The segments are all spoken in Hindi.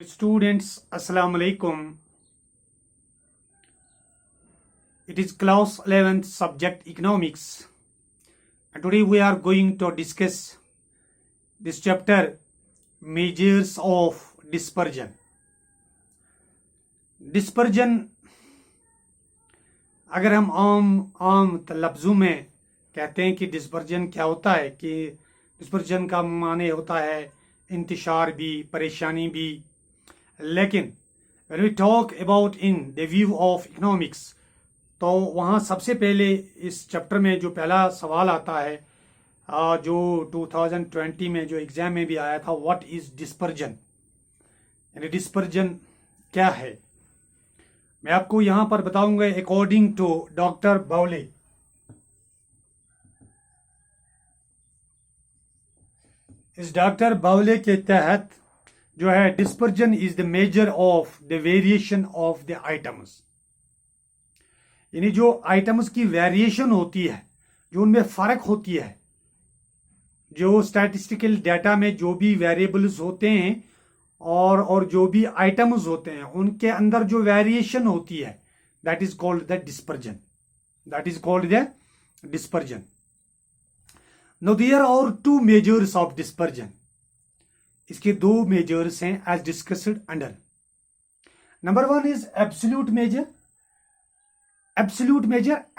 Students, Assalamu alaikum. It is class 11th subject economics, and today we are going to discuss this chapter, measures of dispersion. Dispersion अगर हम आम लफ्ज़ों में कहते हैं कि डिस्पर्जन क्या होता है, कि डिस्पर्जन का माने होता है इंतशार भी, परेशानी भी, लेकिन when we talk about in the view of economics, तो वहाँ सबसे पहले इस चैप्टर में जो पहला सवाल आता है, जो 2020 में जो एग्जाम में भी आया था, व्हाट इज डिस्पर्जन, यानी डिस्पर्जन क्या है, मैं आपको यहाँ पर बताऊंगा अकॉर्डिंग टू डॉक्टर बावले। इस डॉक्टर बावले के तहत जो है dispersion is the measure of the variation of the items, यानी जो आइटम्स की वेरिएशन होती है, जो उनमें फर्क होती है, जो स्टैटिस्टिकल डाटा में जो भी वेरिएबल्स होते हैं और जो भी आइटम्स होते हैं उनके अंदर जो वेरिएशन होती है, that is called the dispersion, that is called the dispersion. Now there are two measures of dispersion, इसके दो मेजर्स हैं as discussed under. Number one is absolute measure,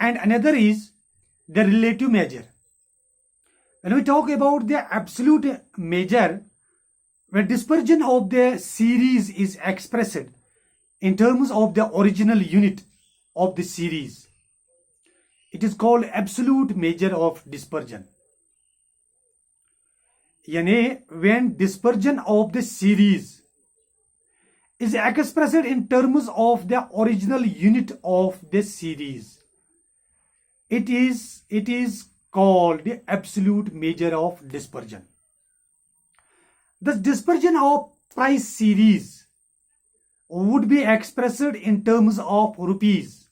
and another is the relative measure. When we talk about the absolute measure, when dispersion of the series is expressed in terms of the original unit of the series, it is called absolute measure of dispersion. यानी when dispersion of the series is expressed in terms of the original unit of the series, it is called the absolute measure of dispersion. The dispersion of price series would be expressed in terms of rupees,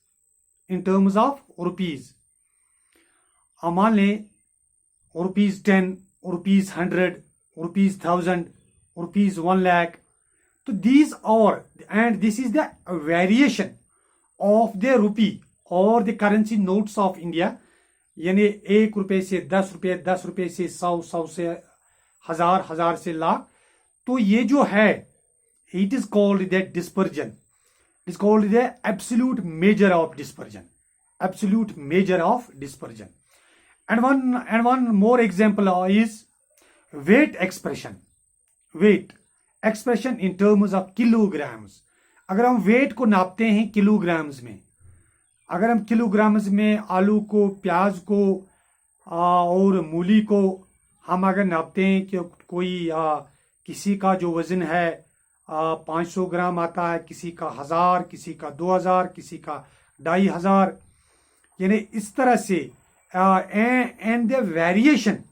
मान लें rupees 10, rupees 100, rupees 1000, rupees 1 lakh. So these are, and this is the variation of the rupee or the currency notes of India, यानी 1 रुपए से 10 रुपए, 10 रुपए से 100, 100 से 1000, 1000 से लाख, तो ये जो है it is called the dispersion, it is called the absolute measure of dispersion, absolute measure of dispersion. And one more example is weight expression, weight expression in terms of kilograms. अगर हम वेट को नापते हैं किलोग्राम्स में, अगर हम किलोग्राम्स में आलू को, प्याज को और मूली को हम अगर नापते हैं कि कोई किसी का जो वजन है 500 ग्राम आता है, किसी का 1000, किसी का 2000, किसी का 2500, यानी इस तरह से and the variation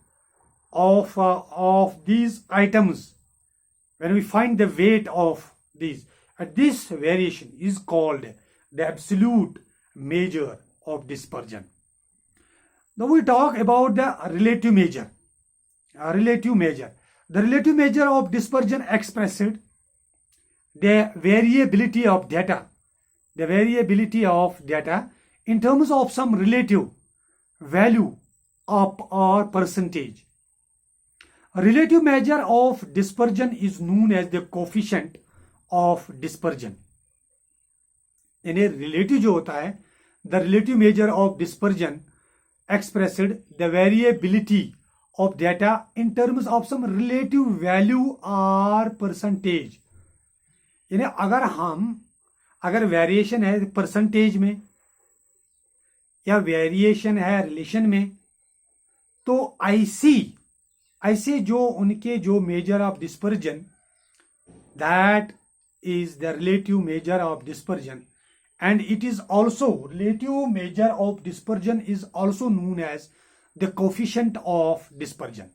of these items, when we find the weight of these, this variation is called the absolute measure of dispersion. Now we talk about the relative measure. The relative measure of dispersion expressed the variability of data, in terms of some relative value or percentage. A relative measure of dispersion is known as the coefficient of dispersion. यानी relative जो होता है, the relative measure of dispersion expressed the variability of data in terms of some relative value or percentage. यानी अगर वेरिएशन है परसेंटेज में या वेरिएशन है रिलेशन में, तो ऐसे जो उनके जो measure of dispersion, that is the relative measure of dispersion, and it is also relative measure of dispersion is also known as the coefficient of dispersion,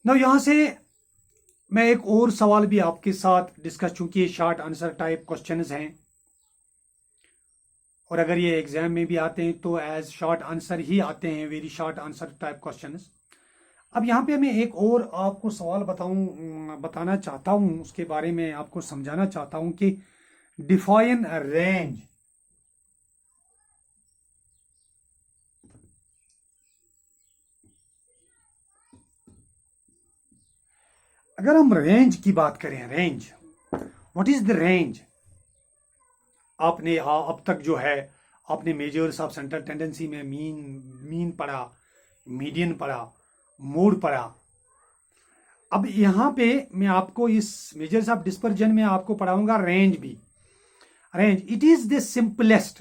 now यहां से मैं एक और सवाल भी आपके साथ डिस्कस, चूंकि ये शॉर्ट आंसर टाइप क्वेश्चंस हैं और अगर ये एग्जाम में भी आते हैं तो एज शॉर्ट आंसर ही आते हैं, very short answer type questions. अब यहाँ पे मैं एक और आपको सवाल बताना चाहता हूँ, उसके बारे में आपको समझाना चाहता हूँ कि डिफाइन रेंज। अगर हम रेंज की बात करें, range, what is the range? आपने अब तक जो है आपने मेजर्स ऑफ सेंट्रल टेंडेंसी में मीन पढ़ा, मीडियन पढ़ा, मोड पढ़ा। अब यहाँ पे मैं आपको इस मेजर्स ऑफ डिस्पर्जन में आपको पढ़ाऊंगा रेंज भी। Range, it is the simplest,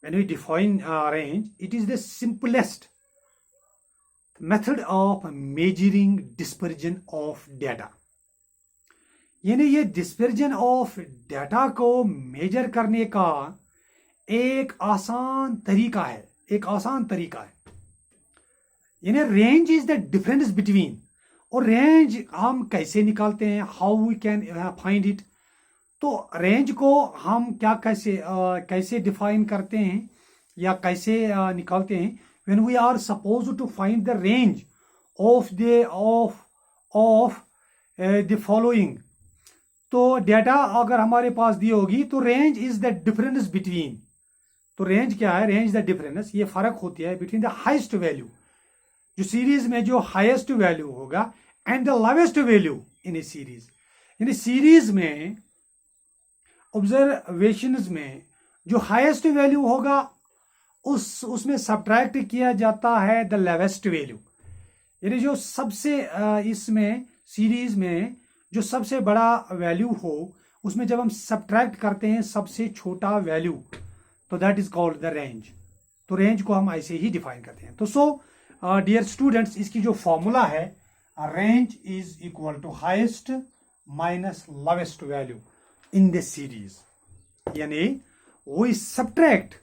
when we define range, it is the simplest method of measuring dispersion of data. यानी ये डिस्पर्जन ऑफ डाटा को मेजर करने का एक आसान तरीका है, एक आसान तरीका है। यानी range is the difference between, और रेंज हम कैसे निकालते हैं, how we can find it. तो रेंज को हम क्या कैसे डिफाइन करते हैं या कैसे निकालते हैं? When we are suppose to find the range of the following. तो डेटा अगर हमारे पास दी होगी तो range is the difference between. तो रेंज क्या है? रेंज द डिफरेंस, ये फर्क होती है बिटवीन द हाईएस्ट वैल्यू, जो सीरीज में जो हाईएस्ट वैल्यू होगा, and the lowest value in a series. यानी सीरीज में ऑब्जर्वेशंस में जो हाईएस्ट वैल्यू होगा उसमें सब्ट्रैक्ट किया जाता है द लोवेस्ट वैल्यू। यानी जो सबसे इसमें सीरीज में जो सबसे बड़ा वैल्यू हो उसमें जब हम सब्ट्रैक्ट करते हैं सबसे छोटा वैल्यू, तो that is called the range. तो रेंज को हम ऐसे ही डिफाइन करते हैं। तो सो डियर स्टूडेंट्स, इसकी जो फॉर्मूला है, range is equal to highest minus lowest value in the series. यानी we subtract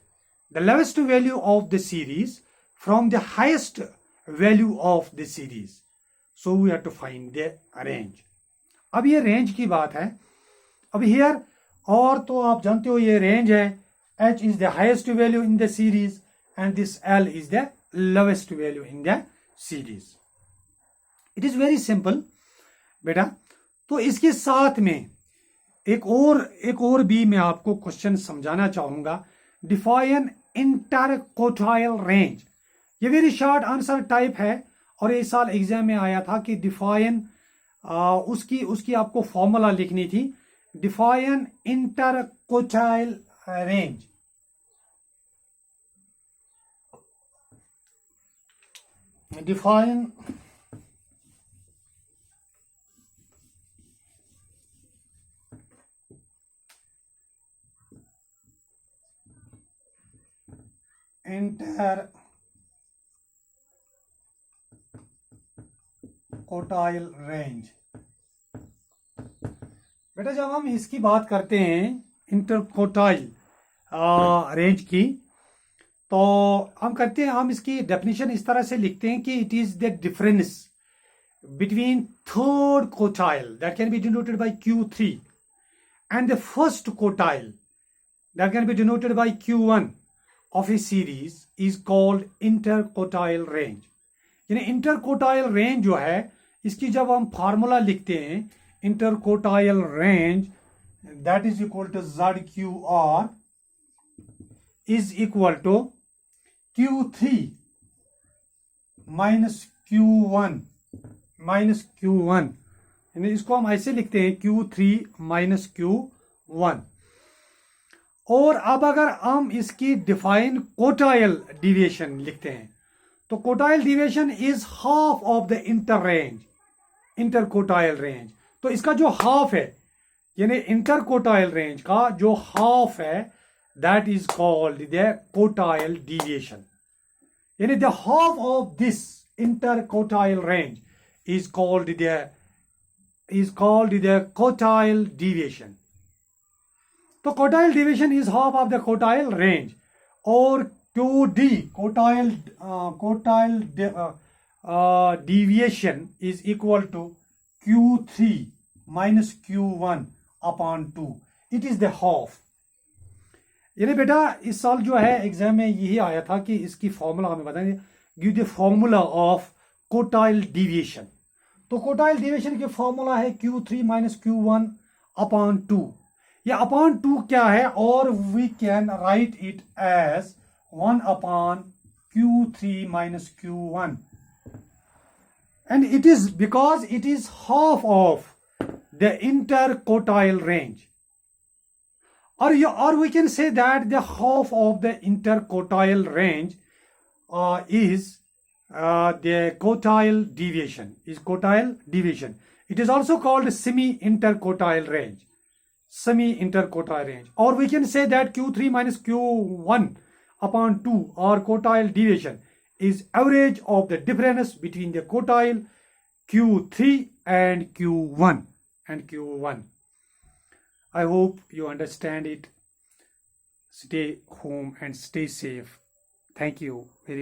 the lowest value of the series from the highest value of the series, so we have to find the range. अब ये रेंज की बात है। अब हियर, और तो आप जानते हो ये रेंज है, h is the highest value in the series and this L is the lowest value in the series. It is very simple बेटा। तो इसके साथ में एक और भी मैं आपको क्वेश्चन समझाना चाहूंगा। डिफाइन इंटरकोटाइल रेंज, ये वेरी शॉर्ट आंसर टाइप है और इस साल एग्जाम में आया था कि डिफाइन उसकी आपको फॉर्मूला लिखनी थी। Define interquartile range. Define interquartile range. बेटा जब हम इसकी बात करते हैं इंटरकोटाइल रेंज की, तो हम इसकी डेफिनेशन इस तरह से लिखते हैं कि it is the difference between third quartile that can be denoted by Q3 and the first quartile that can be denoted by Q1 of a series is called interquartile range. यानी इंटरकोटाइल रेंज जो है, इसकी जब हम फार्मूला लिखते हैं, interquartile range that is equal to ZQR is equal to Q3 minus Q1 यानी इसको हम ऐसे लिखते हैं Q3 माइनस Q1। और अब अगर हम इसकी डिफाइन कोटाइल डिविएशन लिखते हैं, तो quartile deviation is half of the interquartile range. तो इसका जो हाफ है, यानी इंटरकोटाइल रेंज का जो हाफ है, that is called the quartile deviation. यानी the half of this interquartile range is called the quartile deviation. तो quartile deviation is half of the quartile range, और QD quartile deviation is equal to Q3 minus Q1 upon 2। It is the half. यानी बेटा इस साल जो है एग्जाम में यही आया था कि इसकी फॉर्मूला हमें बताएंगे, give the formula of quartile deviation. तो कोटाइल डिविएशन के फॉर्मूला है Q3 माइनस Q1 अपॉन 2। ये अपॉन 2 क्या है, और we can write it as 1 upon Q3 minus Q1, and it is because it is half of the interquartile range, or we can say that the half of the interquartile range is the quartile deviation, It is also called semi-interquartile range, or we can say that Q3 minus Q1 upon 2, or quartile deviation, is average of the difference between the quartile Q3 and Q1 I hope you understand it. Stay home and stay safe. Thank you very much.